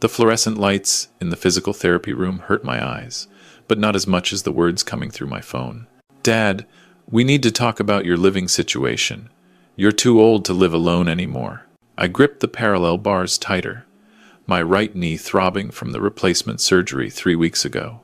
The fluorescent lights in the physical therapy room hurt my eyes, but not as much as the words coming through my phone. Dad, we need to talk about your living situation. You're too old to live alone anymore. I gripped the parallel bars tighter, my right knee throbbing from the replacement surgery 3 weeks ago.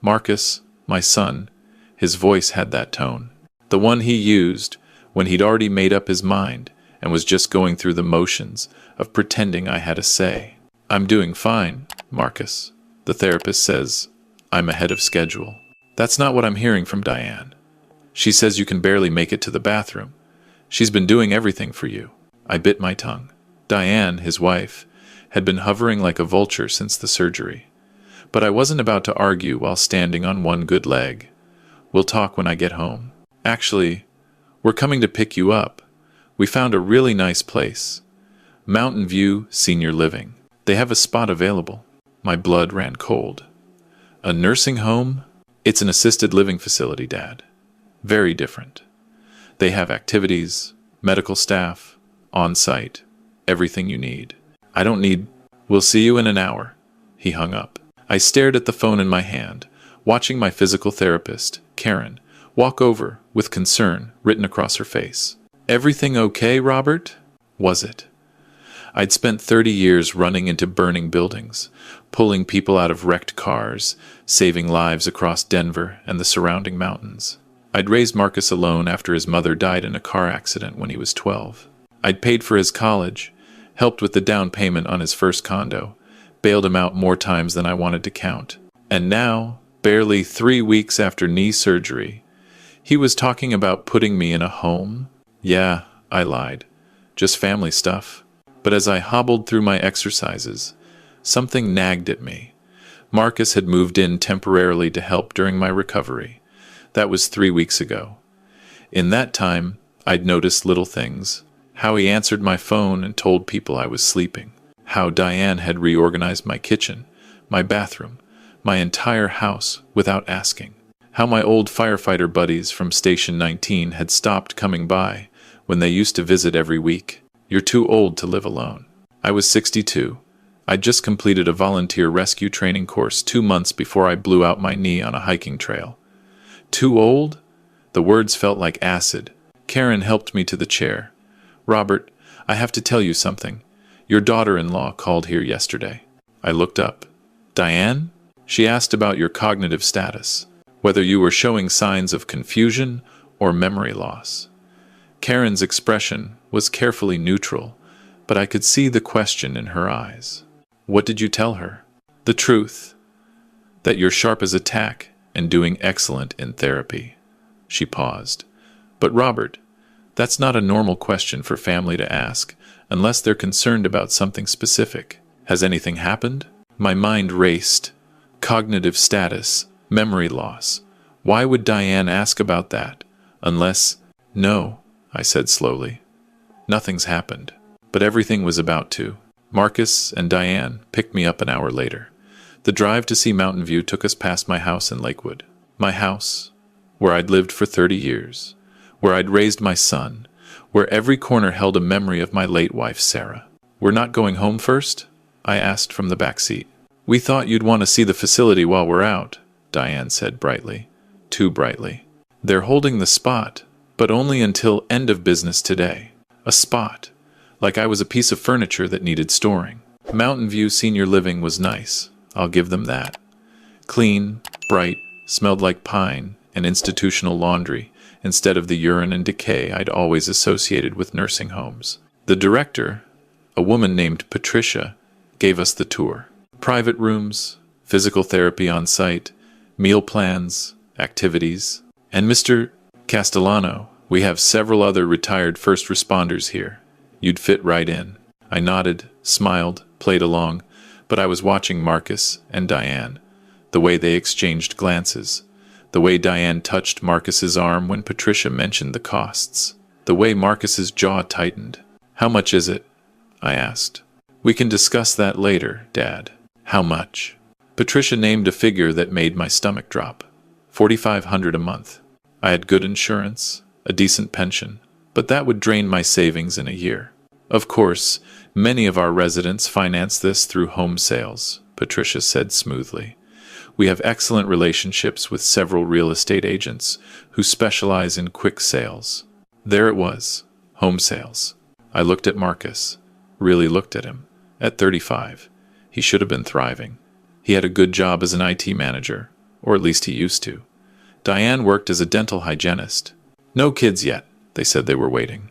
Marcus, my son, his voice had that tone. The one he used when he'd already made up his mind and was just going through the motions of pretending I had a say. I'm doing fine, Marcus. The therapist says I'm ahead of schedule. That's not what I'm hearing from Diane. She says you can barely make it to the bathroom. She's been doing everything for you. I bit my tongue. Diane, his wife, had been hovering like a vulture since the surgery. But I wasn't about to argue while standing on one good leg. We'll talk when I get home. Actually, we're coming to pick you up. We found a really nice place. Mountain View Senior Living. They have a spot available. My blood ran cold. A nursing home? It's an assisted living facility, Dad. Very different. They have activities, medical staff, on-site, everything you need. I don't need... We'll see you in an hour. He hung up. I stared at the phone in my hand, watching my physical therapist, Karen, walk over with concern written across her face. Everything okay, Robert? Was it? I'd spent 30 years running into burning buildings, pulling people out of wrecked cars, saving lives across Denver and the surrounding mountains. I'd raised Marcus alone after his mother died in a car accident when he was 12. I'd paid for his college, helped with the down payment on his first condo, bailed him out more times than I wanted to count. And now, barely 3 weeks after knee surgery, he was talking about putting me in a home? Yeah, I lied. Just family stuff. But as I hobbled through my exercises, something nagged at me. Marcus had moved in temporarily to help during my recovery. That was 3 weeks ago. In that time, I'd noticed little things. How he answered my phone and told people I was sleeping. How Diane had reorganized my kitchen, my bathroom, my entire house without asking. How my old firefighter buddies from Station 19 had stopped coming by when they used to visit every week. You're too old to live alone. I was 62. I'd just completed a volunteer rescue training course 2 months before I blew out my knee on a hiking trail. Too old? The words felt like acid. Karen helped me to the chair. Robert, I have to tell you something. Your daughter-in-law called here yesterday. I looked up. Diane? She asked about your cognitive status, whether you were showing signs of confusion or memory loss. Karen's expression was carefully neutral, but I could see the question in her eyes. What did you tell her? The truth. That you're sharp as a tack and doing excellent in therapy. She paused. But Robert, that's not a normal question for family to ask, unless they're concerned about something specific. Has anything happened? My mind raced. Cognitive status, memory loss. Why would Diane ask about that? Unless... No, I said slowly. Nothing's happened. But everything was about to. Marcus and Diane picked me up an hour later. The drive to see Mountain View took us past my house in Lakewood. My house, where I'd lived for 30 years, where I'd raised my son, where every corner held a memory of my late wife, Sarah. We're not going home first? I asked from the back seat. We thought you'd want to see the facility while we're out, Diane said brightly. Too brightly. They're holding the spot, but only until end of business today. A spot. Like I was a piece of furniture that needed storing. Mountain View Senior Living was nice. I'll give them that. Clean, bright, smelled like pine and institutional laundry instead of the urine and decay I'd always associated with nursing homes. The director, a woman named Patricia, gave us the tour. Private rooms, physical therapy on site, meal plans, activities. And Mr. Castellano, we have several other retired first responders here. You'd fit right in. I nodded, smiled, played along, but I was watching Marcus and Diane, the way they exchanged glances, the way Diane touched Marcus's arm when Patricia mentioned the costs, the way Marcus's jaw tightened. How much is it? I asked. We can discuss that later, Dad. How much? Patricia named a figure that made my stomach drop. $4,500 a month. I had good insurance, a decent pension, but that would drain my savings in a year. Of course, Many of our residents finance this through home sales, Patricia said smoothly. We have excellent relationships with several real estate agents who specialize in quick sales. There it was, home sales. I looked at Marcus, really looked at him. At 35, he should have been thriving. He had a good job as an IT manager, or at least he used to. Diane worked as a dental hygienist. No kids yet, they said they were waiting.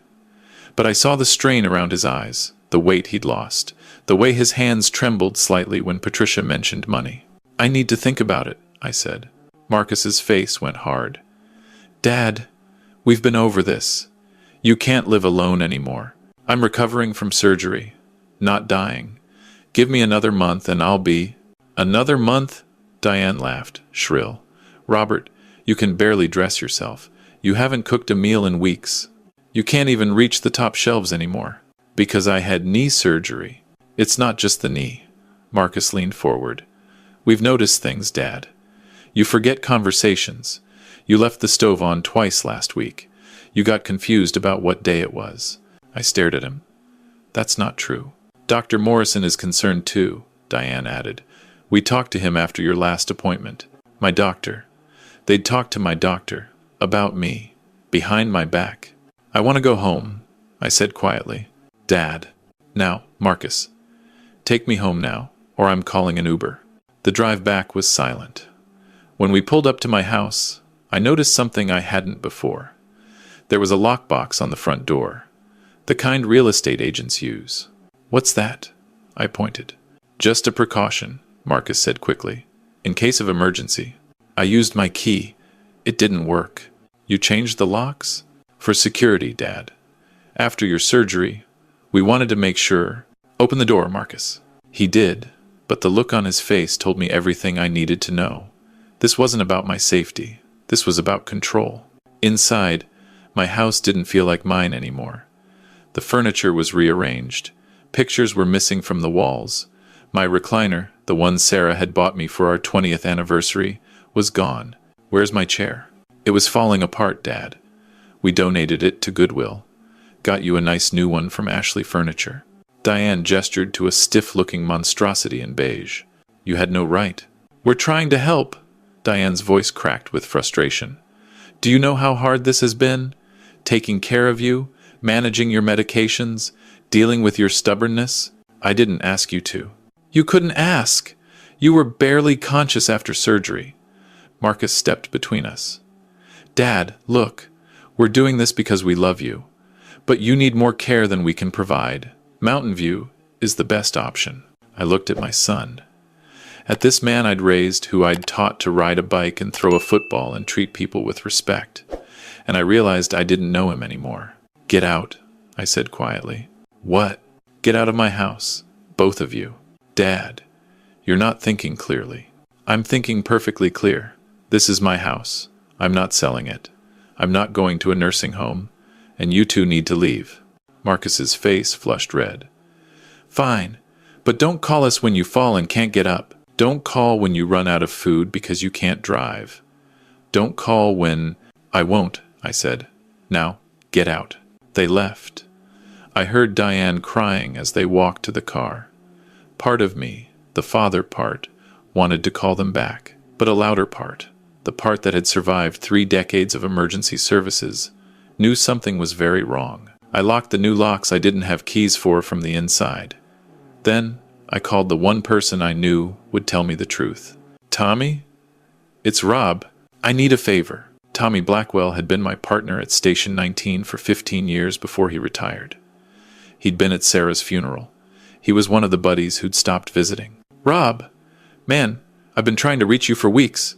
But I saw the strain around his eyes, the weight he'd lost, the way his hands trembled slightly when Patricia mentioned money. I need to think about it, I said. Marcus's face went hard. Dad, we've been over this. You can't live alone anymore. I'm recovering from surgery, not dying. Give me another month and I'll be... Another month? Diane laughed, shrill. Robert, you can barely dress yourself. You haven't cooked a meal in weeks. You can't even reach the top shelves anymore. Because I had knee surgery. It's not just the knee. Marcus leaned forward. We've noticed things, Dad. You forget conversations. You left the stove on twice last week. You got confused about what day it was. I stared at him. That's not true. Dr. Morrison is concerned too, Diane added. We talked to him after your last appointment. My doctor. They'd talked to my doctor. About me. Behind my back. I want to go home, I said quietly. Dad. Now, Marcus. Take me home now, or I'm calling an Uber. The drive back was silent. When we pulled up to my house, I noticed something I hadn't before. There was a lockbox on the front door. The kind real estate agents use. What's that? I pointed. Just a precaution, Marcus said quickly. In case of emergency. I used my key. It didn't work. You changed the locks? For security, Dad. After your surgery, we wanted to make sure. Open the door, Marcus. He did, but the look on his face told me everything I needed to know. This wasn't about my safety. This was about control. Inside, my house didn't feel like mine anymore. The furniture was rearranged. Pictures were missing from the walls. My recliner, the one Sarah had bought me for our 20th anniversary, was gone. Where's my chair? It was falling apart, Dad. We donated it to Goodwill. Got you a nice new one from Ashley Furniture. Diane gestured to a stiff-looking monstrosity in beige. You had no right. We're trying to help. Diane's voice cracked with frustration. Do you know how hard this has been? Taking care of you, managing your medications, dealing with your stubbornness? I didn't ask you to. You couldn't ask. You were barely conscious after surgery. Marcus stepped between us. Dad, look. We're doing this because we love you. But you need more care than we can provide. Mountain View is the best option. I looked at my son. At this man I'd raised, who I'd taught to ride a bike and throw a football and treat people with respect. And I realized I didn't know him anymore. Get out, I said quietly. What? Get out of my house. Both of you. Dad, you're not thinking clearly. I'm thinking perfectly clear. This is my house. I'm not selling it. I'm not going to a nursing home. And you two need to leave. Marcus's face flushed red. Fine, but don't call us when you fall and can't get up. Don't call when you run out of food because you can't drive. Don't call when... I won't, I said. Now, get out. They left. I heard Diane crying as they walked to the car. Part of me, the father part, wanted to call them back, but a louder part, the part that had survived 3 decades of emergency services, knew something was very wrong. I locked the new locks I didn't have keys for from the inside. Then, I called the one person I knew would tell me the truth. Tommy? It's Rob. I need a favor. Tommy Blackwell had been my partner at Station 19 for 15 years before he retired. He'd been at Sarah's funeral. He was one of the buddies who'd stopped visiting. Rob! Man, I've been trying to reach you for weeks.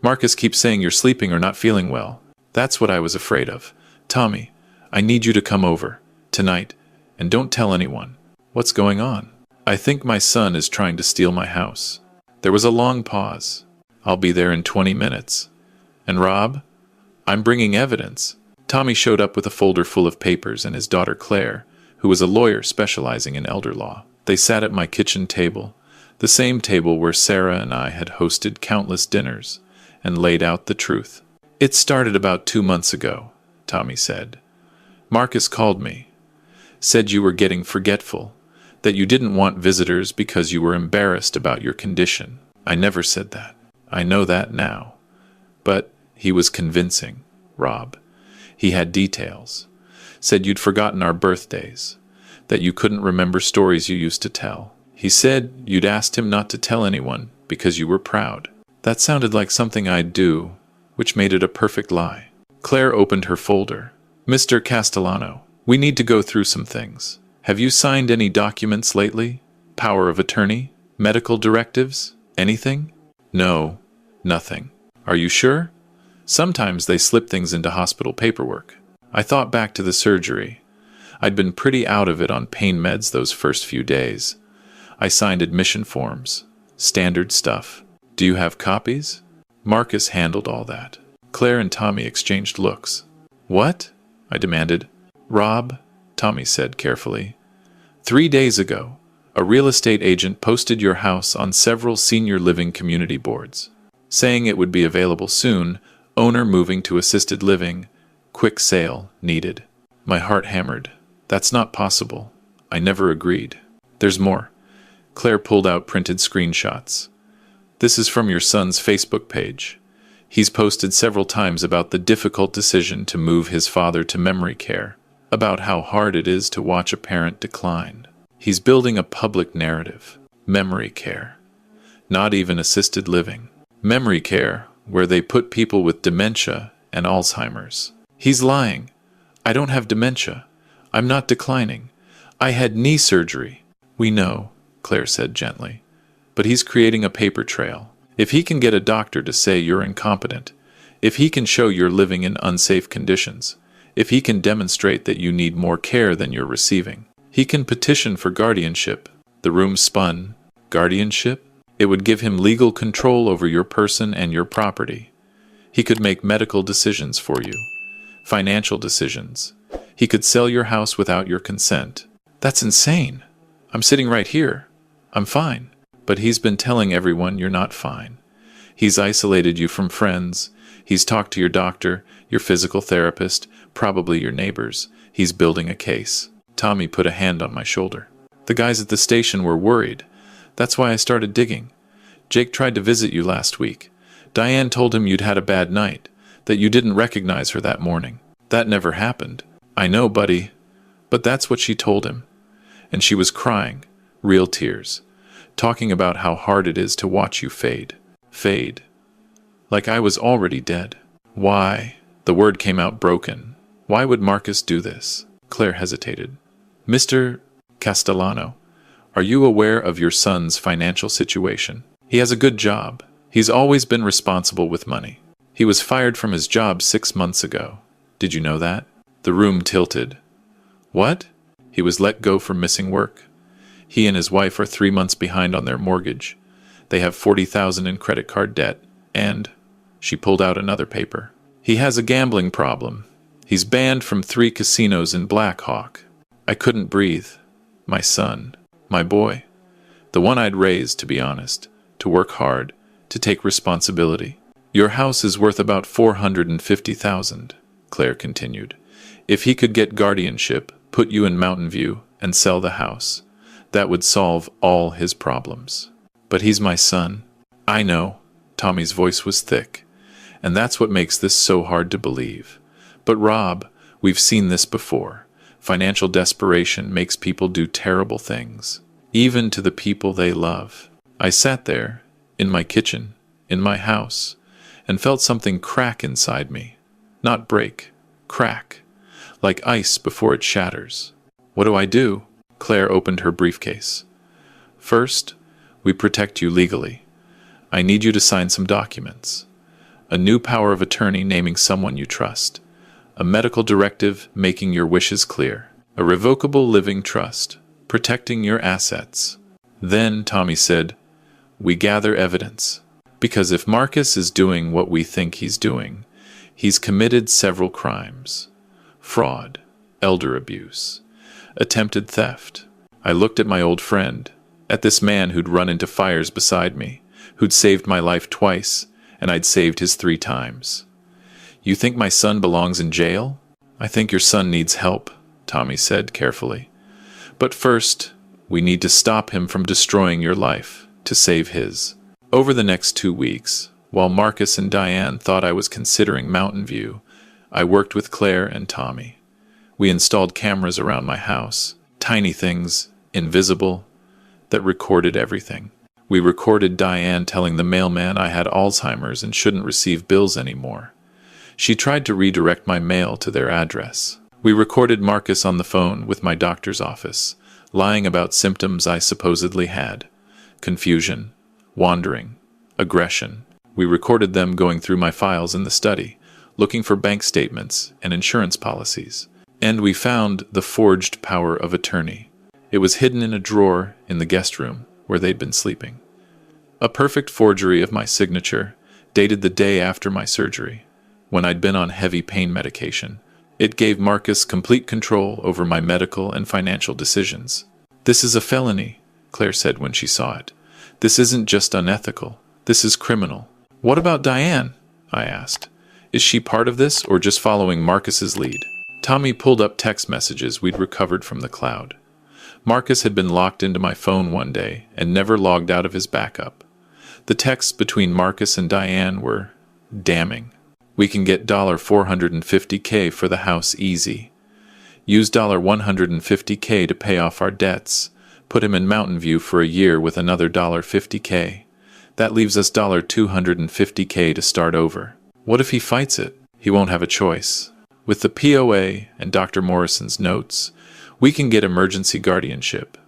Marcus keeps saying you're sleeping or not feeling well. That's what I was afraid of. Tommy, I need you to come over. Tonight. And don't tell anyone. What's going on? I think my son is trying to steal my house. There was a long pause. I'll be there in 20 minutes. And Rob? I'm bringing evidence. Tommy showed up with a folder full of papers and his daughter Claire, who was a lawyer specializing in elder law. They sat at my kitchen table, the same table where Sarah and I had hosted countless dinners, and laid out the truth. It started about 2 months ago, Tommy said. Marcus called me. Said you were getting forgetful. That you didn't want visitors because you were embarrassed about your condition. I never said that. I know that now. But he was convincing, Rob. He had details. Said you'd forgotten our birthdays. That you couldn't remember stories you used to tell. He said you'd asked him not to tell anyone because you were proud. That sounded like something I'd do, which made it a perfect lie. Claire opened her folder. Mr. Castellano, we need to go through some things. Have you signed any documents lately? Power of attorney? Medical directives? Anything? No, nothing. Are you sure? Sometimes they slip things into hospital paperwork. I thought back to the surgery. I'd been pretty out of it on pain meds those first few days. I signed admission forms. Standard stuff. Do you have copies? Marcus handled all that. Claire and Tommy exchanged looks. What? I demanded. Rob, Tommy said carefully. 3 days ago, a real estate agent posted your house on several senior living community boards, saying it would be available soon, owner moving to assisted living, quick sale needed. My heart hammered. That's not possible. I never agreed. There's more. Claire pulled out printed screenshots. This is from your son's Facebook page. He's posted several times about the difficult decision to move his father to memory care, about how hard it is to watch a parent decline. He's building a public narrative. Memory care. Not even assisted living. Memory care, where they put people with dementia and Alzheimer's. He's lying. I don't have dementia. I'm not declining. I had knee surgery. We know, Claire said gently. But he's creating a paper trail. If he can get a doctor to say you're incompetent, if he can show you're living in unsafe conditions, if he can demonstrate that you need more care than you're receiving, he can petition for guardianship. The room spun. Guardianship? It would give him legal control over your person and your property. He could make medical decisions for you. Financial decisions. He could sell your house without your consent. That's insane. I'm sitting right here. I'm fine. But he's been telling everyone you're not fine. He's isolated you from friends. He's talked to your doctor, your physical therapist, probably your neighbors. He's building a case. Tommy put a hand on my shoulder. The guys at the station were worried. That's why I started digging. Jake tried to visit you last week. Diane told him you'd had a bad night, that you didn't recognize her that morning. That never happened. I know, buddy. But that's what she told him. And she was crying, real tears, talking about how hard it is to watch you fade. Fade. Like I was already dead. Why? The word came out broken. Why would Marcus do this? Claire hesitated. Mr. Castellano, are you aware of your son's financial situation? He has a good job. He's always been responsible with money. He was fired from his job 6 months ago. Did you know that? The room tilted. What? He was let go for missing work. He and his wife are 3 months behind on their mortgage. They have $40,000 in credit card debt, and she pulled out another paper. He has a gambling problem. He's banned from 3 casinos in Black Hawk. I couldn't breathe. My son. My boy. The one I'd raised, to be honest. To work hard. To take responsibility. Your house is worth about $450,000, Claire continued. If he could get guardianship, put you in Mountain View, and sell the house, that would solve all his problems. But he's my son. I know. Tommy's voice was thick. And that's what makes this so hard to believe. But Rob, we've seen this before. Financial desperation makes people do terrible things, even to the people they love. I sat there, in my kitchen, in my house, and felt something crack inside me. Not break, crack, like ice before it shatters. What do I do? Claire opened her briefcase. First, we protect you legally. I need you to sign some documents. A new power of attorney naming someone you trust. A medical directive making your wishes clear. A revocable living trust, protecting your assets. Then, Tommy said, we gather evidence. Because if Marcus is doing what we think he's doing, he's committed several crimes. Fraud, elder abuse, attempted theft. I looked at my old friend, at this man who'd run into fires beside me, who'd saved my life twice, and I'd saved his 3 times. You think my son belongs in jail? I think your son needs help, Tommy said carefully. But first, We need to stop him from destroying your life, to save his. Over the next 2 weeks, while Marcus and Diane thought I was considering Mountain View, I worked with Claire and Tommy. We installed cameras around my house, tiny things, invisible, that recorded everything. We recorded Diane telling the mailman I had Alzheimer's and shouldn't receive bills anymore. She tried to redirect my mail to their address. We recorded Marcus on the phone with my doctor's office, lying about symptoms I supposedly had. Confusion, wandering, aggression. We recorded them going through my files in the study, looking for bank statements and insurance policies. And we found the forged power of attorney. It was hidden in a drawer in the guest room where they'd been sleeping. A perfect forgery of my signature, dated the day after my surgery, when I'd been on heavy pain medication. It gave Marcus complete control over my medical and financial decisions. "This is a felony," Claire said when she saw it. "This isn't just unethical. This is criminal." "What about Diane?" I asked. "Is she part of this or just following Marcus's lead?" Tommy pulled up text messages we'd recovered from the cloud. Marcus had been locked into my phone one day and never logged out of his backup. The texts between Marcus and Diane were damning. "We can get $450K for the house easy. Use $150K to pay off our debts. Put him in Mountain View for a year with another $50K. That leaves us $250K to start over. What if he fights it? He won't have a choice. With the POA and Dr. Morrison's notes, we can get emergency guardianship.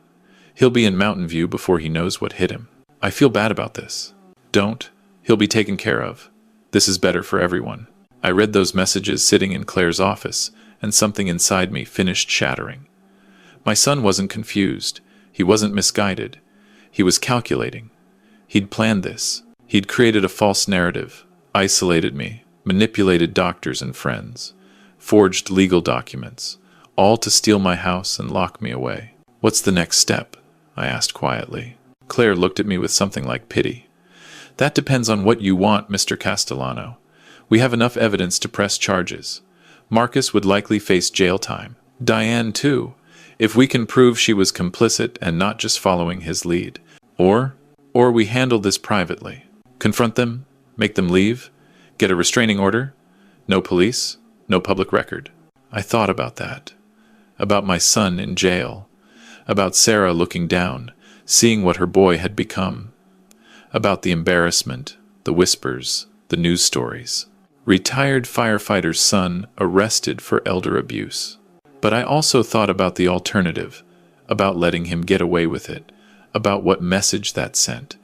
He'll be in Mountain View before he knows what hit him. I feel bad about this." "Don't. He'll be taken care of. This is better for everyone." I read those messages sitting in Claire's office, and something inside me finished shattering. My son wasn't confused. He wasn't misguided. He was calculating. He'd planned this. He'd created a false narrative, isolated me, manipulated doctors and friends, forged legal documents, all to steal my house and lock me away. "What's the next step?" I asked quietly. Claire looked at me with something like pity. "That depends on what you want, Mr. Castellano. We have enough evidence to press charges. Marcus would likely face jail time. Diane, too, if we can prove she was complicit and not just following his lead. Or we handle this privately. Confront them, make them leave, get a restraining order. No police, no public record." I thought about that. About my son in jail. About Sarah looking down, seeing what her boy had become. About the embarrassment, the whispers, the news stories. Retired firefighter's son arrested for elder abuse. But I also thought about the alternative, about letting him get away with it, about what message that sent,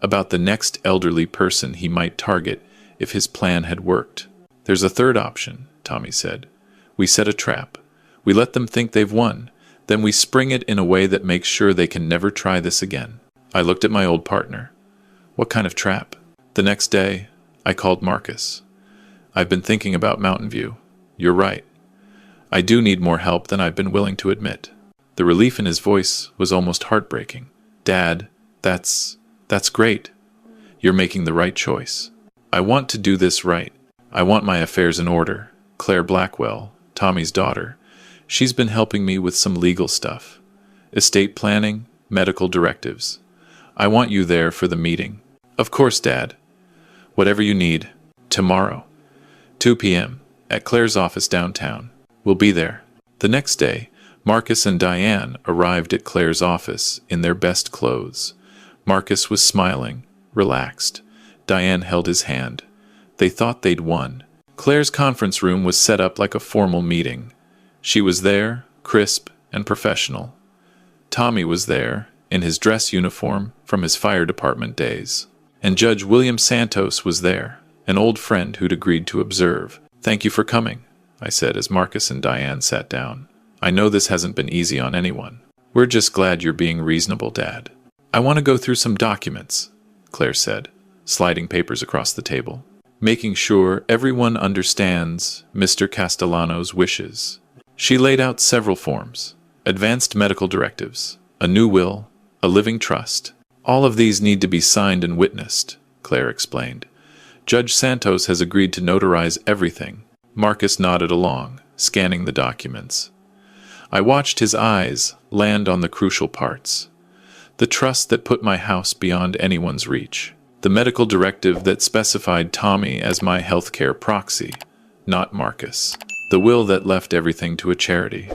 about the next elderly person he might target if his plan had worked. "There's a third option," Tommy said. "We set a trap. We let them think they've won. Then we spring it in a way that makes sure they can never try this again." I looked at my old partner. "What kind of trap?" The next day, I called Marcus. "I've been thinking about Mountain View. You're right. I do need more help than I've been willing to admit." The relief in his voice was almost heartbreaking. "Dad, that's great. You're making the right choice. I want to do this right. I want my affairs in order. Claire Blackwell, Tommy's daughter, she's been helping me with some legal stuff. Estate planning, medical directives. I want you there for the meeting." "Of course, Dad. Whatever you need. Tomorrow, 2 p.m., at Claire's office downtown. We'll be there." The next day, Marcus and Diane arrived at Claire's office in their best clothes. Marcus was smiling, relaxed. Diane held his hand. They thought they'd won. Claire's conference room was set up like a formal meeting. She was there, crisp and professional. Tommy was there, in his dress uniform from his fire department days. And Judge William Santos was there, an old friend who'd agreed to observe. "Thank you for coming," I said as Marcus and Diane sat down. "I know this hasn't been easy on anyone. We're just glad you're being reasonable, Dad." "I want to go through some documents," Claire said, sliding papers across the table. "Making sure everyone understands Mr. Castellano's wishes." She laid out several forms, advanced medical directives, a new will, a living trust. "All of these need to be signed and witnessed," Claire explained. "Judge Santos has agreed to notarize everything." Marcus nodded along, scanning the documents. I watched his eyes land on the crucial parts. The trust that put my house beyond anyone's reach. The medical directive that specified Tommy as my healthcare proxy, not Marcus. The will that left everything to a charity,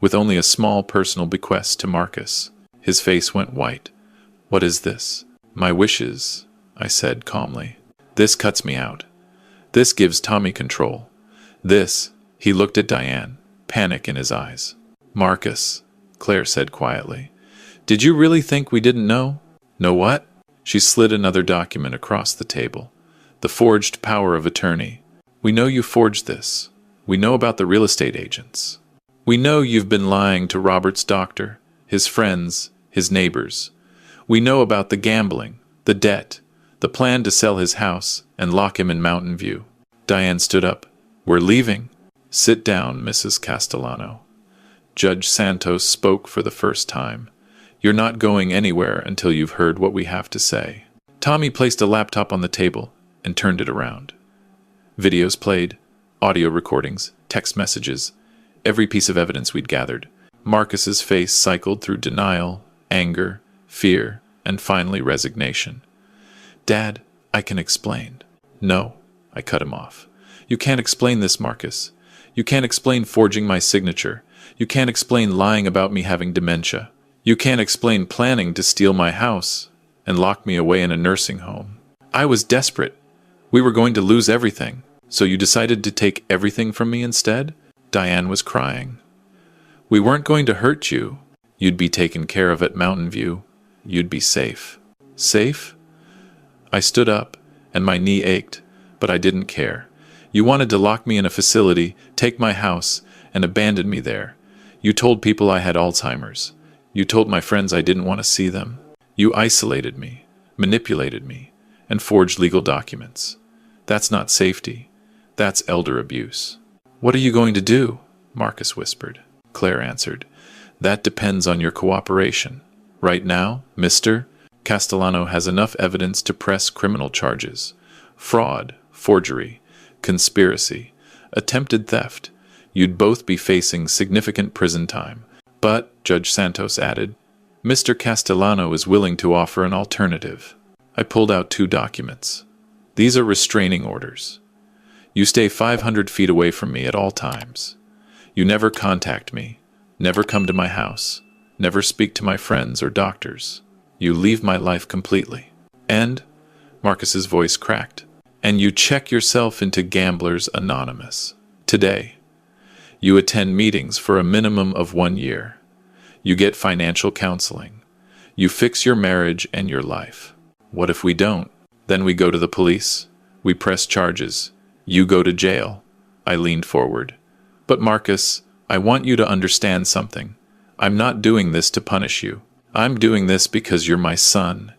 with only a small personal bequest to Marcus. His face went white. What is this? My wishes, I said calmly. This cuts me out. This gives Tommy control. This, he looked at Diane, panic in his eyes. Marcus, Claire said quietly. Did you really think we didn't know? Know what? She slid another document across the table. The forged power of attorney. We know you forged this. We know about the real estate agents. We know you've been lying to Robert's doctor, his friends, his neighbors. We know about the gambling, the debt, the plan to sell his house and lock him in Mountain View. Diane stood up. We're leaving. Sit down, Mrs. Castellano. Judge Santos spoke for the first time. You're not going anywhere until you've heard what we have to say. Tommy placed a laptop on the table and turned it around. Videos played, audio recordings, text messages, every piece of evidence we'd gathered. Marcus's face cycled through denial, anger, fear, and finally resignation. Dad, I can explain. No, I cut him off. You can't explain this, Marcus. You can't explain forging my signature. You can't explain lying about me having dementia. You can't explain planning to steal my house and lock me away in a nursing home. I was desperate. We were going to lose everything. So you decided to take everything from me instead? Diane was crying. We weren't going to hurt you. You'd be taken care of at Mountain View. You'd be safe. Safe? I stood up, and my knee ached, but I didn't care. You wanted to lock me in a facility, take my house, and abandon me there. You told people I had Alzheimer's. You told my friends I didn't want to see them. You isolated me, manipulated me, and forged legal documents. That's not safety. That's elder abuse. What are you going to do? Marcus whispered. Claire answered. That depends on your cooperation. Right now, Mr. Castellano has enough evidence to press criminal charges. Fraud, forgery, conspiracy, attempted theft. You'd both be facing significant prison time. But, Judge Santos added, Mr. Castellano is willing to offer an alternative. I pulled out 2 documents. These are restraining orders. You stay 500 feet away from me at all times. You never contact me, never come to my house, never speak to my friends or doctors. You leave my life completely. And, Marcus's voice cracked, and you check yourself into Gamblers Anonymous. Today, you attend meetings for a minimum of 1 year. You get financial counseling. You fix your marriage and your life. What if we don't? Then we go to the police. We press charges. You go to jail. I leaned forward. But Marcus, I want you to understand something. I'm not doing this to punish you. I'm doing this because you're my son,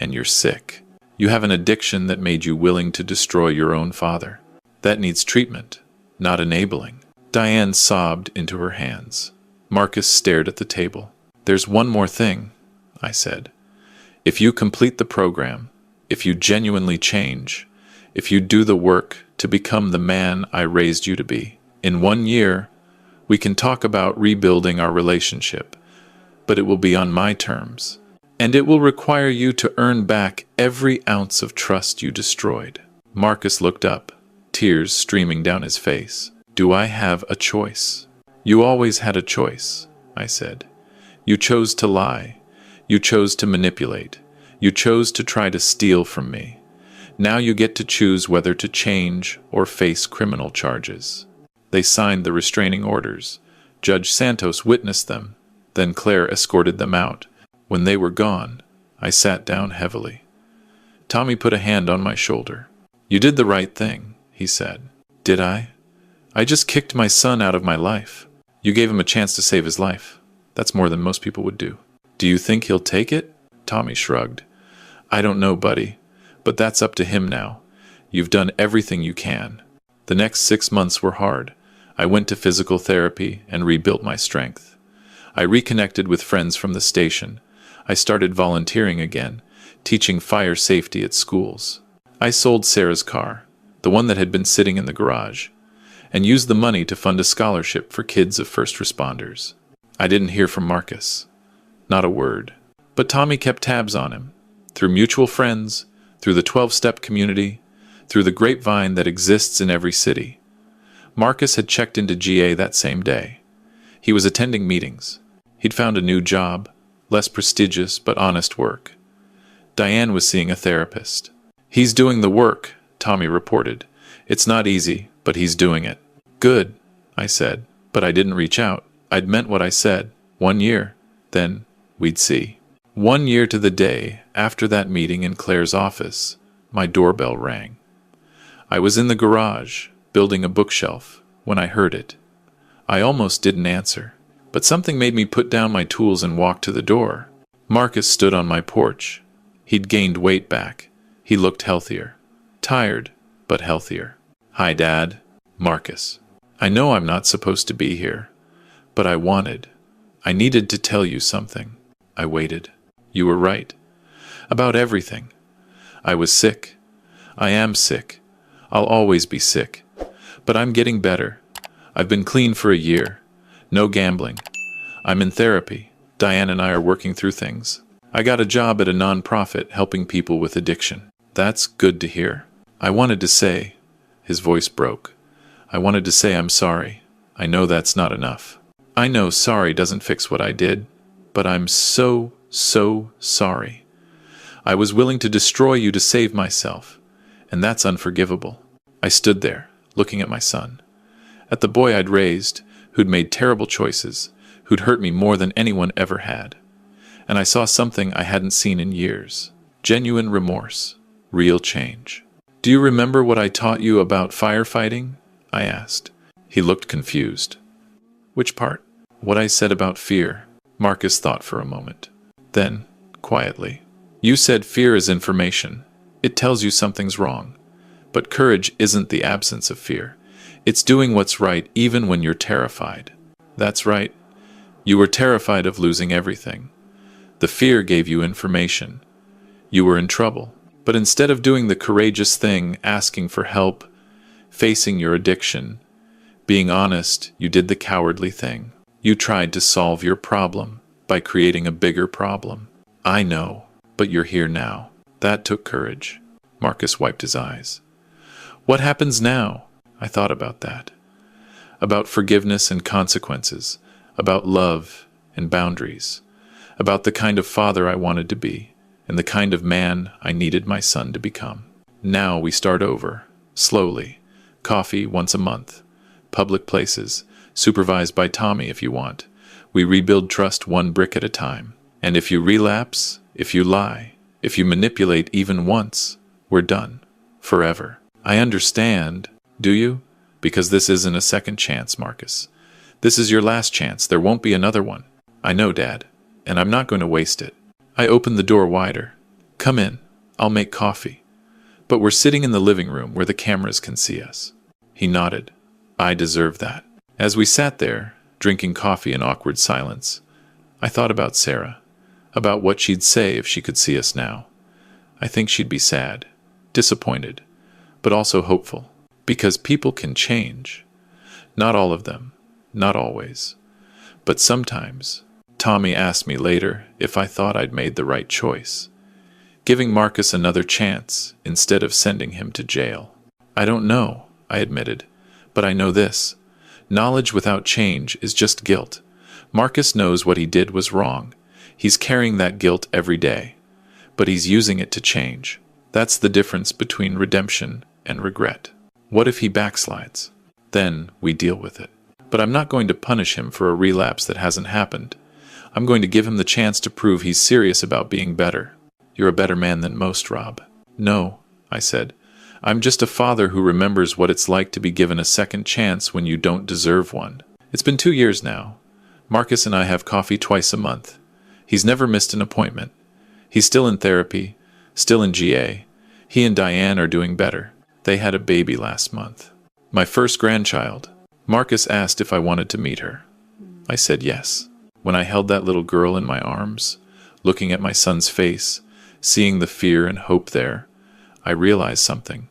and you're sick. You have an addiction that made you willing to destroy your own father. That needs treatment, not enabling. Diane sobbed into her hands. Marcus stared at the table. There's one more thing, I said. If you complete the program, if you genuinely change, if you do the work to become the man I raised you to be, in 1 year, we can talk about rebuilding our relationship, but it will be on my terms, and it will require you to earn back every ounce of trust you destroyed. Marcus looked up, tears streaming down his face. Do I have a choice? You always had a choice, I said. You chose to lie. You chose to manipulate. You chose to try to steal from me. Now you get to choose whether to change or face criminal charges. They signed the restraining orders. Judge Santos witnessed them. Then Claire escorted them out. When they were gone, I sat down heavily. Tommy put a hand on my shoulder. You did the right thing, he said. Did I? I just kicked my son out of my life. You gave him a chance to save his life. That's more than most people would do. Do you think he'll take it? Tommy shrugged. I don't know, buddy, but that's up to him now. You've done everything you can. The next 6 months were hard. I went to physical therapy and rebuilt my strength. I reconnected with friends from the station. I started volunteering again, teaching fire safety at schools. I sold Sarah's car, the one that had been sitting in the garage. and used the money to fund a scholarship for kids of first responders. I didn't hear from Marcus. Not a word. But Tommy kept tabs on him, through mutual friends, through the 12-step community, through the grapevine that exists in every city. Marcus had checked into GA that same day. He was attending meetings. He'd found a new job, less prestigious but honest work. Diane was seeing a therapist. "He's doing the work," Tommy reported. "It's not easy, but he's doing it." "Good," I said, but I didn't reach out. I'd meant what I said. 1 year. Then we'd see. 1 year to the day after that meeting in Claire's office, my doorbell rang. I was in the garage, building a bookshelf, when I heard it. I almost didn't answer, but something made me put down my tools and walk to the door. Marcus stood on my porch. He'd gained weight back. He looked healthier. Tired, but healthier. "Hi, Dad." "Marcus, I know I'm not supposed to be here, but I needed to tell you something." I waited. "You were right. About everything. I was sick. I am sick. I'll always be sick. But I'm getting better. I've been clean for a year. No gambling. I'm in therapy. Diane and I are working through things. I got a job at a non-profit helping people with addiction." "That's good to hear." I wanted to say, his voice broke. I wanted to say I'm sorry. I know that's not enough. I know sorry doesn't fix what I did, but I'm so sorry. I was willing to destroy you to save myself, and that's unforgivable. I stood there, looking at my son, at the boy I'd raised, who'd made terrible choices, who'd hurt me more than anyone ever had. And I saw something I hadn't seen in years. Genuine remorse. Real change. "Do you remember what I taught you about firefighting?" I asked. He looked confused. "Which part?" "What I said about fear." Marcus thought for a moment. Then, quietly, "You said fear is information. It tells you something's wrong. But courage isn't the absence of fear. It's doing what's right even when you're terrified." "That's right. You were terrified of losing everything. The fear gave you information. You were in trouble. But instead of doing the courageous thing, asking for help, facing your addiction, being honest, you did the cowardly thing. You tried to solve your problem by creating a bigger problem. I know, but you're here now. That took courage." Marcus wiped his eyes. "What happens now?" I thought about that. About forgiveness and consequences. About love and boundaries. About the kind of father I wanted to be, and the kind of man I needed my son to become. Now we start over, slowly. Coffee once a month. Public places, supervised by Tommy if you want. We rebuild trust one brick at a time. And if you relapse, if you lie, if you manipulate even once, we're done. Forever. I understand, do you? Because this isn't a second chance, Marcus. This is your last chance. There won't be another one. I know, Dad, and I'm not going to waste it. I opened the door wider. "Come in. I'll make coffee." But we're sitting in the living room where the cameras can see us. He nodded. I deserve that. As we sat there, drinking coffee in awkward silence, I thought about Sarah, about what she'd say if she could see us now. I think she'd be sad, disappointed, but also hopeful, because people can change. Not all of them, not always, but sometimes. Tommy asked me later if I thought I'd made the right choice, giving Marcus another chance instead of sending him to jail. I don't know, I admitted, but I know this. Knowledge without change is just guilt. Marcus knows what he did was wrong. He's carrying that guilt every day, but he's using it to change. That's the difference between redemption and regret. What if he backslides? Then we deal with it. But I'm not going to punish him for a relapse that hasn't happened. I'm going to give him the chance to prove he's serious about being better. You're a better man than most, Rob. No, I said. I'm just a father who remembers what it's like to be given a second chance when you don't deserve one. It's been 2 years now. Marcus and I have coffee twice a month. He's never missed an appointment. He's still in therapy, still in GA. He and Diane are doing better. They had a baby last month. My first grandchild. Marcus asked if I wanted to meet her. I said yes. When I held that little girl in my arms, looking at my son's face, seeing the fear and hope there, I realized something.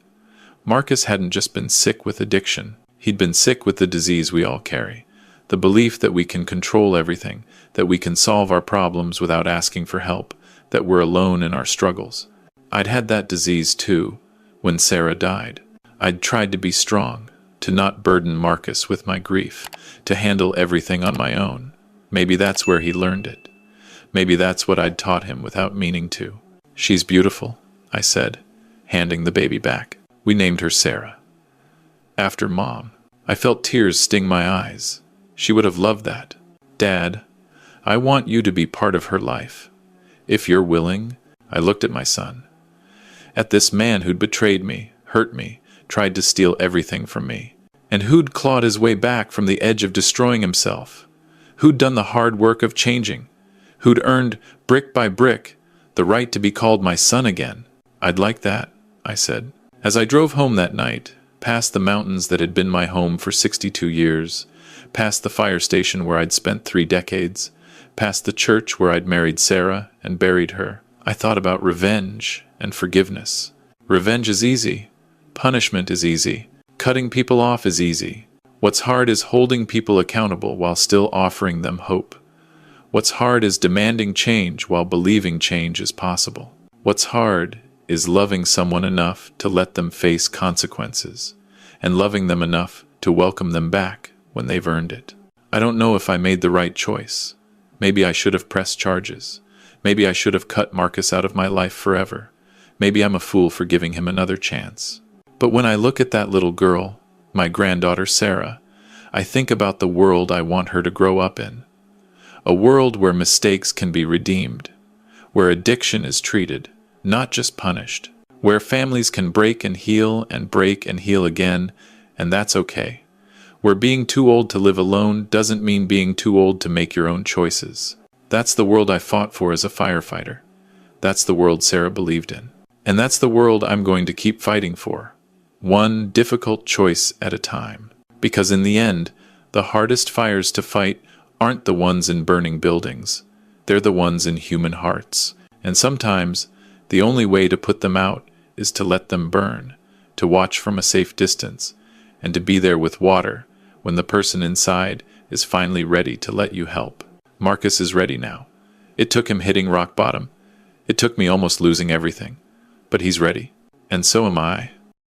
Marcus hadn't just been sick with addiction. He'd been sick with the disease we all carry, the belief that we can control everything, that we can solve our problems without asking for help, that we're alone in our struggles. I'd had that disease too, when Sarah died. I'd tried to be strong, to not burden Marcus with my grief, to handle everything on my own. Maybe that's where he learned it. Maybe that's what I'd taught him without meaning to. "She's beautiful," I said, handing the baby back. We named her Sarah, after Mom. I felt tears sting my eyes. She would have loved that. "Dad, I want you to be part of her life. If you're willing." I looked at my son. At this man who'd betrayed me, hurt me, tried to steal everything from me, and who'd clawed his way back from the edge of destroying himself, who'd done the hard work of changing, who'd earned, brick by brick, the right to be called my son again. "I'd like that," I said. As I drove home that night, past the mountains that had been my home for 62 years, past the fire station where I'd spent 3 decades, past the church where I'd married Sarah and buried her, I thought about revenge and forgiveness. Revenge is easy. Punishment is easy. Cutting people off is easy. What's hard is holding people accountable while still offering them hope. What's hard is demanding change while believing change is possible. What's hard is loving someone enough to let them face consequences, and loving them enough to welcome them back when they've earned it. I don't know if I made the right choice. Maybe I should have pressed charges. Maybe I should have cut Marcus out of my life forever. Maybe I'm a fool for giving him another chance. But when I look at that little girl, my granddaughter Sarah, I think about the world I want her to grow up in. A world where mistakes can be redeemed, where addiction is treated, not just punished, where families can break and heal again, and that's okay. Where being too old to live alone doesn't mean being too old to make your own choices. That's the world I fought for as a firefighter. That's the world Sarah believed in. And that's the world I'm going to keep fighting for, one difficult choice at a time. Because in the end, the hardest fires to fight aren't the ones in burning buildings. They're the ones in human hearts. And sometimes, the only way to put them out is to let them burn, to watch from a safe distance, and to be there with water when the person inside is finally ready to let you help. Marcus is ready now. It took him hitting rock bottom. It took me almost losing everything. But he's ready. And so am I.